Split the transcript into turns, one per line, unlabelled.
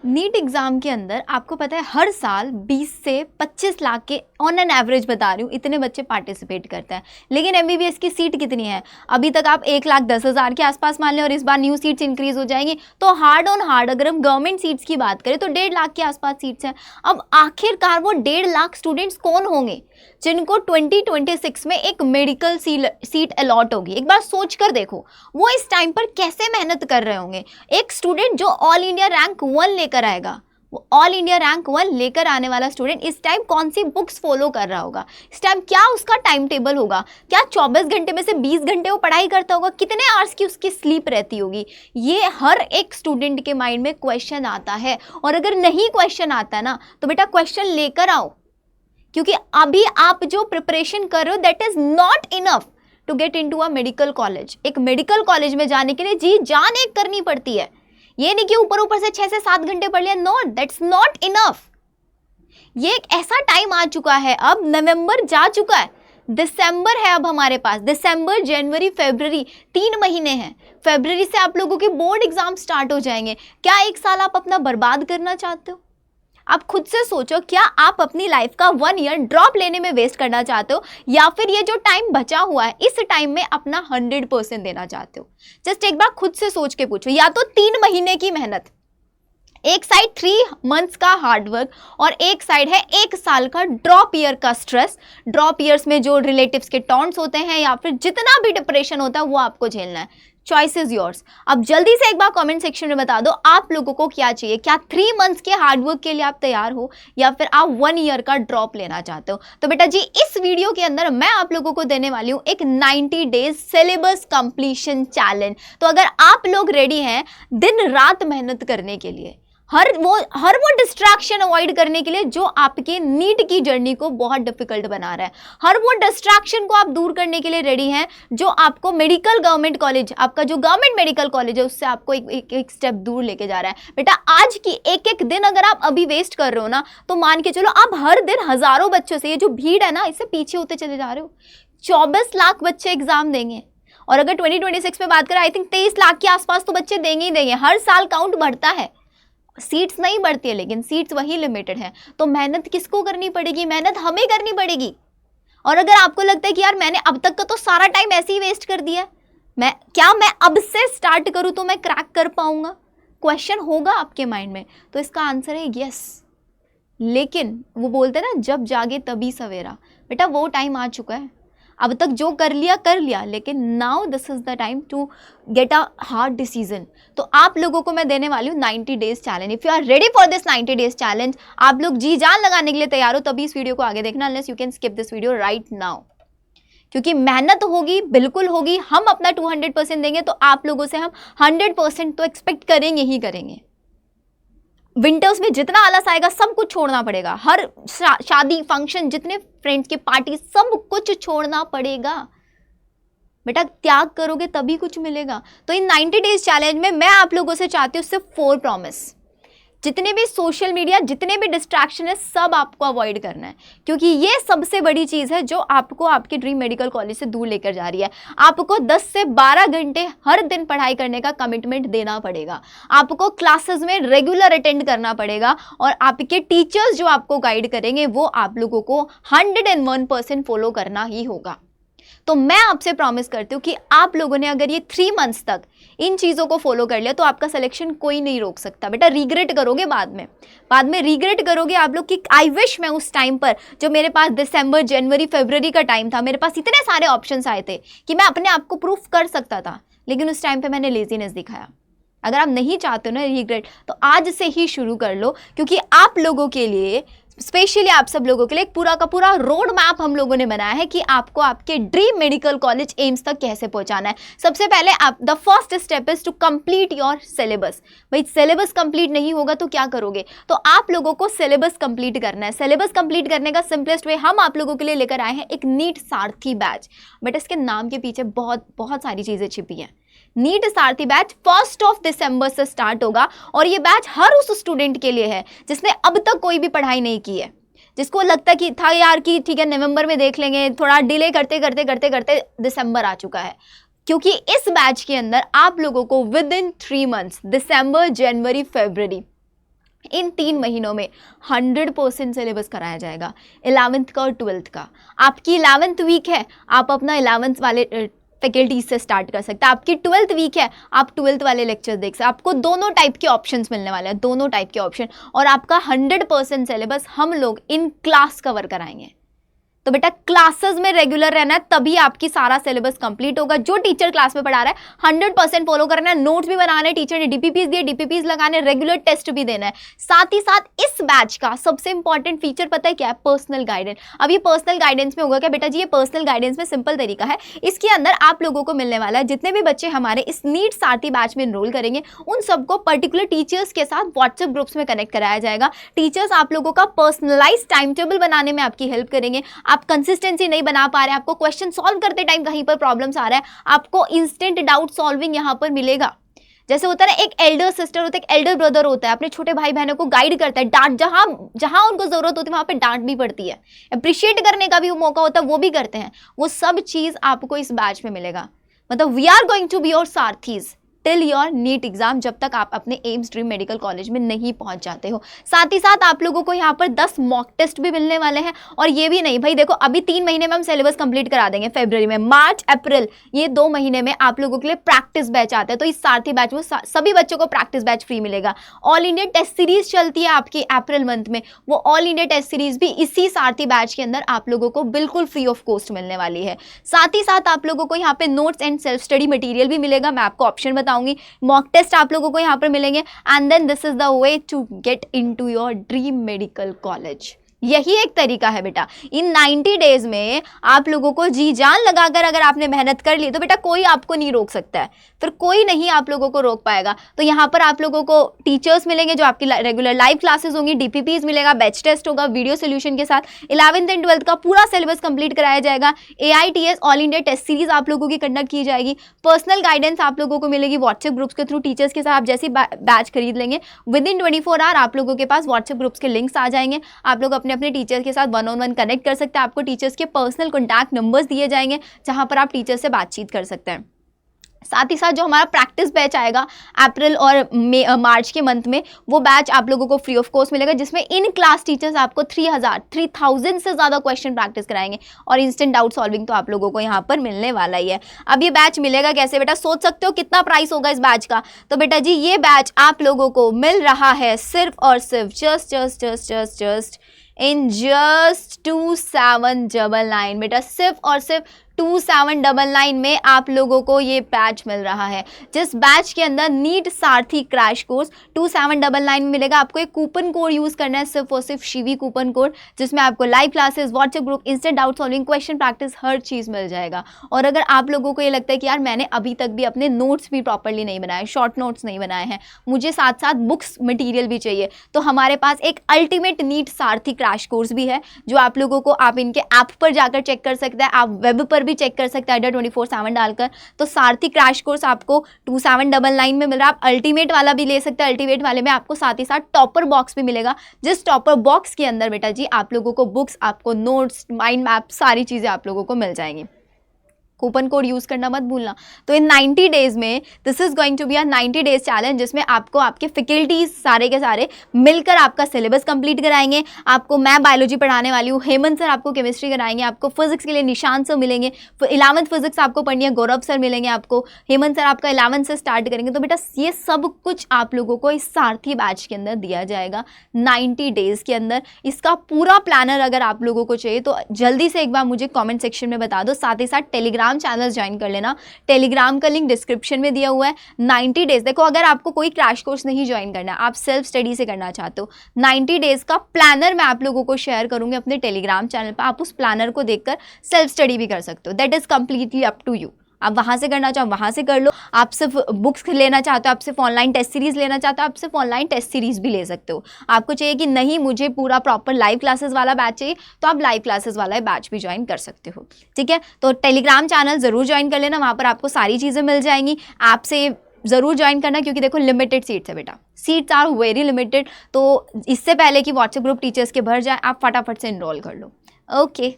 NEET exam के अंदर आपको पता है हर साल 20 से 25 लाख के ऑन एन एवरेज बता रही हूँ इतने बच्चे पार्टिसिपेट करते हैं। लेकिन एमबीबीएस की सीट कितनी है? अभी तक आप 1,10,000 के आसपास मान लें और इस बार न्यू सीट्स इंक्रीज हो जाएंगी तो हार्ड ऑन हार्ड अगर हम गवर्नमेंट सीट्स की बात करें तो 1.5 लाख के आसपास सीट्स हैं। अब आखिरकार वो 1.5 लाख स्टूडेंट्स कौन होंगे जिनको 2026 में एक मेडिकल सीट अलॉट होगी? एक बार सोच कर देखो वो इस टाइम पर कैसे मेहनत कर रहे होंगे। एक स्टूडेंट जो ऑल इंडिया रैंक 1 लेकर आएगा, वो ऑल इंडिया रैंक 1 लेकर आने वाला स्टूडेंट इस टाइम कौन सी बुक्स फॉलो कर रहा होगा? इस टाइम क्या उसका टाइम टेबल होगा? क्या 24 घंटे में से 20 घंटे वो पढ़ाई करता होगा? कितने आवर्स की उसकी स्लीप रहती होगी? ये हर एक स्टूडेंट के माइंड में क्वेश्चन आता है। और अगर नहीं क्वेश्चन आता ना तो बेटा क्वेश्चन लेकर आओ, क्योंकि अभी आप जो प्रिपरेशन कर रहे हो that is not enough to get into a medical college. एक मेडिकल कॉलेज में जाने के लिए जी जान एक करनी पड़ती है। ये नहीं कि ऊपर ऊपर से 6 से 7 घंटे पढ़ लिया, नो दैट्स नॉट इनफ। ये एक ऐसा टाइम आ चुका है, अब नवंबर जा चुका है, दिसंबर है अब हमारे पास। दिसंबर, जनवरी, फरवरी 3 महीने हैं। फरवरी से आप लोगों के बोर्ड एग्जाम स्टार्ट हो जाएंगे। क्या एक साल आप अपना बर्बाद करना चाहते हो? आप खुद से सोचो, क्या आप अपनी लाइफ का 1 ईयर ड्रॉप लेने में वेस्ट करना चाहते हो या फिर ये जो टाइम बचा हुआ है इस टाइम में अपना 100% देना चाहते हो? जस्ट एक बार खुद से सोच के पूछो। या तो 3 महीने की मेहनत, एक साइड 3 मंथ्स का हार्डवर्क और एक साइड है 1 साल का ड्रॉप ईयर का स्ट्रेस। ड्रॉप ईयर्स में जो रिलेटिव्स के टॉन्ट्स होते हैं या फिर जितना भी डिप्रेशन होता है वो आपको झेलना है। Choice is yours. अब जल्दी से एक बार कमेंट सेक्शन में बता दो आप लोगों को क्या चाहिए। क्या 3 मंथ्स के हार्डवर्क के लिए आप तैयार हो या फिर आप 1 ईयर का ड्रॉप लेना चाहते हो? तो बेटा जी इस वीडियो के अंदर मैं आप लोगों को देने वाली हूँ एक 90 डेज सिलेबस कंप्लीशन चैलेंज। तो अगर आप लोग रेडी हैं दिन रात मेहनत करने के लिए, हर वो डिस्ट्रैक्शन अवॉइड करने के लिए जो आपके नीट की जर्नी को बहुत डिफिकल्ट बना रहा है, हर वो डिस्ट्रैक्शन को आप दूर करने के लिए रेडी हैं जो आपको मेडिकल गवर्नमेंट कॉलेज, आपका जो गवर्नमेंट मेडिकल कॉलेज है उससे आपको एक स्टेप दूर लेके जा रहा है। बेटा आज की एक दिन अगर आप अभी वेस्ट कर रहे हो ना तो मान के चलो आप हर दिन हजारों बच्चों से, ये जो भीड़ है ना इससे पीछे होते चले जा रहे हो। 24 लाख बच्चे एग्जाम देंगे और अगर 2026 में बात करें आई थिंक 23 लाख के आसपास तो बच्चे देंगे ही देंगे। हर साल काउंट बढ़ता है, सीट्स नहीं बढ़ती है लेकिन सीट्स वही लिमिटेड है। तो मेहनत किसको करनी पड़ेगी? मेहनत हमें करनी पड़ेगी। और अगर आपको लगता है कि यार मैंने अब तक का तो सारा टाइम ऐसे ही वेस्ट कर दिया, मैं अब से स्टार्ट करूं तो मैं क्रैक कर पाऊंगा? क्वेश्चन होगा आपके माइंड में। तो इसका आंसर है यस। लेकिन वो बोलते हैं ना जब जागे तभी सवेरा। बेटा वो टाइम आ चुका है, अब तक जो कर लिया, लेकिन now this is the time to get a hard decision. तो आप लोगों को मैं देने वाली हूँ 90 days challenge. If you are ready for this 90 days challenge, आप लोग जी जान लगाने के लिए तैयार हो तभी इस वीडियो को आगे देखना, unless you can skip this video right now. क्योंकि मेहनत होगी, बिल्कुल होगी, हम अपना 200% देंगे तो आप लोगों से हम 100% तो एक्सपेक्ट करेंगे ही करेंगे। विंटर्स में जितना आलस आएगा सब कुछ छोड़ना पड़ेगा। हर शादी, फंक्शन, जितने फ्रेंड्स की पार्टी, सब कुछ छोड़ना पड़ेगा। बेटा त्याग करोगे तभी कुछ मिलेगा। तो इन 90 डेज चैलेंज में मैं आप लोगों से चाहती हूँ सिर्फ 4 प्रॉमिस। जितने भी सोशल मीडिया, जितने भी डिस्ट्रैक्शन है सब आपको अवॉइड करना है, क्योंकि ये सबसे बड़ी चीज़ है जो आपको आपके ड्रीम मेडिकल कॉलेज से दूर लेकर जा रही है। आपको 10 से 12 घंटे हर दिन पढ़ाई करने का कमिटमेंट देना पड़ेगा। आपको क्लासेस में रेगुलर अटेंड करना पड़ेगा और आपके टीचर्स जो आपको गाइड करेंगे वो आप लोगों को 101% फॉलो करना ही होगा। तो मैं आपसे प्रॉमिस करती हूँ कि आप लोगों ने अगर ये 3 मंथ्स तक इन चीज़ों को फॉलो कर लिया तो आपका सिलेक्शन कोई नहीं रोक सकता। बेटा रिग्रेट करोगे बाद में रिग्रेट करोगे आप लोग कि आई विश मैं उस टाइम पर, जो मेरे पास दिसंबर, जनवरी, फरवरी का टाइम था, मेरे पास इतने सारे ऑप्शंस आए थे कि मैं अपने आप को प्रूफ कर सकता था, लेकिन उस टाइम पर मैंने लेजीनेस दिखाया। अगर आप नहीं चाहते हो ना रिग्रेट तो आज से ही शुरू कर लो, क्योंकि आप लोगों के लिए, स्पेशली आप सब लोगों के लिए एक पूरा का पूरा रोड मैप हम लोगों ने बनाया है कि आपको आपके ड्रीम मेडिकल कॉलेज एम्स तक कैसे पहुंचाना है। सबसे पहले आप the first step is to complete your syllabus. भाई सिलेबस कंप्लीट नहीं होगा तो क्या करोगे? तो आप लोगों को सिलेबस कंप्लीट करना है। सिलेबस कंप्लीट करने का सिंपलेस्ट वे हम आप लोगों के लिए लेकर आए हैं एक नीट सारथी बैच। बट इसके नाम के पीछे बहुत सारी चीजें छिपी हैं। नीट सारथी बैच 1 दिसंबर से स्टार्ट होगा और ये बैच हर उस स्टूडेंट के लिए है जिसने अब तक कोई भी पढ़ाई नहीं की है, जिसको लगता कि था यार कि ठीक है नवंबर में देख लेंगे, थोड़ा डिले करते दिसंबर आ चुका है। क्योंकि इस बैच के अंदर आप लोगों को विद इन 3 मंथ्स, दिसंबर, जनवरी, फरवरी, इन 3 महीनों में 100% सिलेबस कराया जाएगा 11th का और 12th का। आपकी 11th वीक है, आप अपना 11th वाले फैकल्टीज से स्टार्ट कर सकते हैं। आपकी 12th वीक है, आप 12th वाले लेक्चर देख सकते हैं। आपको दोनों टाइप के ऑप्शंस मिलने वाले हैं, दोनों टाइप के ऑप्शन, और आपका 100% सिलेबस हम लोग इन क्लास कवर कराएंगे। तो बेटा क्लासेस में रेगुलर रहना है, तभी आपकी सारा सिलेबस कंप्लीट होगा। जो टीचर क्लास में पढ़ा रहा है 100% फॉलो करना है, नोट्स भी बनाने, टीचर ने डीपीपीज दिए, डीपीपीज लगाने, रेगुलर टेस्ट भी देना है। साथ ही साथ इस बैच का सबसे इंपॉर्टेंट फीचर पता है क्या है? Personal guidance. अब ये पर्सनल गाइडेंस में होगा क्या बेटा जी? ये पर्सनल गाइडेंस में सिंपल तरीका है, इसके अंदर आप लोगों को मिलने वाला है, जितने भी बच्चे हमारे इस नीट सारथी बैच में एनरोल करेंगे उन सबको पर्टिकुलर टीचर्स के साथ व्हाट्सएप ग्रुप्स में कनेक्ट कराया जाएगा। टीचर्स आप लोगों का पर्सनलाइज टाइम टेबल बनाने में आपकी हेल्प करेंगे। आप कंसिस्टेंसी नहीं बना पा रहे हैं, आपको क्वेश्चन सॉल्व करते टाइम कहीं पर प्रॉब्लम्स आ रहा है, आपको इंस्टेंट डाउट सॉल्विंग यहां पर मिलेगा। जैसे होता है ना, एक एल्डर सिस्टर होता है, एक एल्डर ब्रदर होता है, अपने छोटे भाई बहनों को गाइड करता है, डांट जहां जहां उनको जरूरत होती है वहां पे डांट भी पड़ती है, अप्रिशिएट करने का भी मौका होता है, वो भी करते हैं। वो सब चीज आपको इस बैच में मिलेगा। मतलब we are going to be your सारथीज टिल योर नीट एग्जाम, जब तक आप अपने एम्स ड्रीम मेडिकल कॉलेज में नहीं पहुंच जाते हो। साथ ही साथ आप लोगों को यहाँ पर 10 मॉक टेस्ट भी मिलने वाले हैं। और ये भी नहीं भाई, देखो अभी 3 महीने में हम सिलेबस कंप्लीट करा देंगे, फरवरी में, मार्च अप्रैल, ये 2 महीने में आप लोगों के लिए प्रैक्टिस बैच आता है। तो इस सारथी बैच में सभी बच्चों को प्रैक्टिस बैच फ्री मिलेगा। ऑल इंडिया टेस्ट सीरीज चलती है आपकी अप्रैल मंथ में, वो ऑल इंडिया टेस्ट सीरीज भी इसी सारथी बैच के अंदर आप लोगों को बिल्कुल फ्री ऑफ कॉस्ट मिलने वाली है। साथ ही साथ आप लोगों को यहाँ पे notes and self study material भी मिलेगा, मैं आपको ऑप्शन बताऊंगी। मॉक टेस्ट आप लोगों को यहाँ पर मिलेंगे, and then this is the way to get into your dream medical college. यही एक तरीका है बेटा। इन 90 डेज में आप लोगों को जी जान लगाकर अगर आपने मेहनत कर ली तो बेटा कोई आपको नहीं रोक सकता है, फिर कोई नहीं आप लोगों को रोक पाएगा। तो यहाँ पर आप लोगों को टीचर्स मिलेंगे जो आपकी रेगुलर लाइव क्लासेस होंगी, डीपीपीज मिलेगा, बैच टेस्ट होगा वीडियो सोल्यूशन के साथ। 11th एंड 12th का पूरा सिलेबस कंप्लीट कराया जाएगा। AITS all India test series आप लोगों की कंडक्ट की जाएगी। पर्सनल गाइडेंस आप लोगों को मिलेगी व्हाट्सएप ग्रुप्स के थ्रू। टीचर्स के साथ आप जैसे बैच खरीद लेंगे, विद इन 24 आवर आप लोगों के पास व्हाट्सएप ग्रुप्स के लिंक्स आ जाएंगे। आप लोग अपने टीचर के साथ 1-on-1 कनेक्ट कर सकते हैं। आपको टीचर्स के पर्सनल कॉन्टैक्ट नंबर्स दिए जाएंगे जहां पर आप टीचर से बातचीत कर सकते हैं। साथ ही साथ जो हमारा प्रैक्टिस बैच आएगा अप्रैल और मार्च के मंथ में, वो बैच आप लोगों को फ्री ऑफ कॉस्ट मिलेगा, जिसमें इन क्लास टीचर्स आपको 3000 से ज़्यादा क्वेश्चन प्रैक्टिस कराएंगे और इंस्टेंट डाउट सॉल्विंग तो आप लोगों को यहाँ पर मिलने वाला ही है। अब ये बैच मिलेगा कैसे बेटा? सोच सकते हो कितना प्राइस होगा इस बैच का? तो बेटा जी ये बैच आप लोगों को मिल रहा है सिर्फ और सिर्फ जस्ट इन जस्ट 2799 बेटा, सिर्फ और सिर्फ 2799 में आप लोगों को ये बैच मिल रहा है, जिस बैच के अंदर नीट सारथी क्रैश कोर्स 2799 में मिलेगा। आपको एक कूपन कोड यूज करना है, सिर्फ और सिर्फ शिवी कूपन कोड, जिसमें आपको live classes, WhatsApp group, instant doubt solving, question practice, हर चीज मिल जाएगा। और अगर आप लोगों को ये लगता है कि यार मैंने अभी तक भी अपने नोट्स भी प्रॉपरली नहीं बनाए, शॉर्ट नोट्स नहीं बनाए हैं, मुझे साथ साथ बुक्स मटीरियल भी चाहिए, तो हमारे पास एक अल्टीमेट नीट सारथी क्रैश कोर्स भी है, जो आप लोगों को आप इनके ऐप पर जाकर चेक कर सकते हैं, आप वेब पर भी चेक कर सकते हैं अड्डा 24/7 डालकर। तो सारथी क्रैश कोर्स आपको 2799 में मिल रहा है। आप अल्टीमेट वाला भी ले सकते हैं, अल्टीमेट वाले में आपको साथ ही साथ टॉपर बॉक्स भी मिलेगा, जिस टॉपर बॉक्स के अंदर बेटा जी आप लोगों को बुक्स, आपको नोट्स, माइंड मैप, सारी चीजें आप लोगों को मिल जाएंगी। कूपन कोड यूज करना मत भूलना। तो इन 90 डेज में this is going to be a 90 days challenge, जिसमें आपको आपके फैकल्टीज सारे के सारे मिलकर आपका सिलेबस कंप्लीट कराएंगे। आपको मैं बायोलॉजी पढ़ाने वाली हूँ, हेमंत सर आपको केमिस्ट्री कराएंगे, आपको फिजिक्स के लिए निशांत सर मिलेंगे, 11th फिजिक्स आपको पढ़नी है, गौरव सर मिलेंगे आपको, हेमंत सर आपका 11th से स्टार्ट करेंगे। तो बेटा ये सब कुछ आप लोगों को इस सारथी बैच के अंदर दिया जाएगा 90 डेज के अंदर। इसका पूरा प्लानर अगर आप लोगों को चाहिए तो जल्दी से एक बार मुझे कॉमेंट सेक्शन में बता दो। साथ ही साथ टेलीग्राम चैनल ज्वाइन कर लेना, टेलीग्राम का लिंक डिस्क्रिप्शन में दिया हुआ है। 90 डेज, देखो अगर आपको कोई क्रैश कोर्स नहीं ज्वाइन करना, आप सेल्फ स्टडी से करना चाहते हो, 90 डेज का प्लानर मैं आप लोगों को शेयर करूंगी अपने टेलीग्राम चैनल पर। आप उस प्लानर को देखकर सेल्फ स्टडी भी कर सकते हो, that is completely up to you. आप वहाँ से करना चाहो वहाँ से कर लो, आप सिर्फ बुक्स लेना चाहते हो, आप सिर्फ ऑनलाइन टेस्ट सीरीज लेना चाहते हो, आप सिर्फ ऑनलाइन टेस्ट सीरीज भी ले सकते हो। आपको चाहिए कि नहीं मुझे पूरा प्रॉपर लाइव क्लासेस वाला बैच चाहिए, तो आप लाइव क्लासेस वाला बैच भी ज्वाइन कर सकते हो, ठीक है। तो टेलीग्राम चैनल ज़रूर ज्वाइन कर लेना, वहाँ पर आपको सारी चीज़ें मिल जाएंगी। ऐप से ज़रूर ज्वाइन करना, क्योंकि देखो लिमिटेड सीट्स है बेटा, सीट्स आर वेरी लिमिटेड। तो इससे पहले कि व्हाट्सएप ग्रुप टीचर्स के भर जाए, आप फटाफट से इनरोल कर लो। ओके।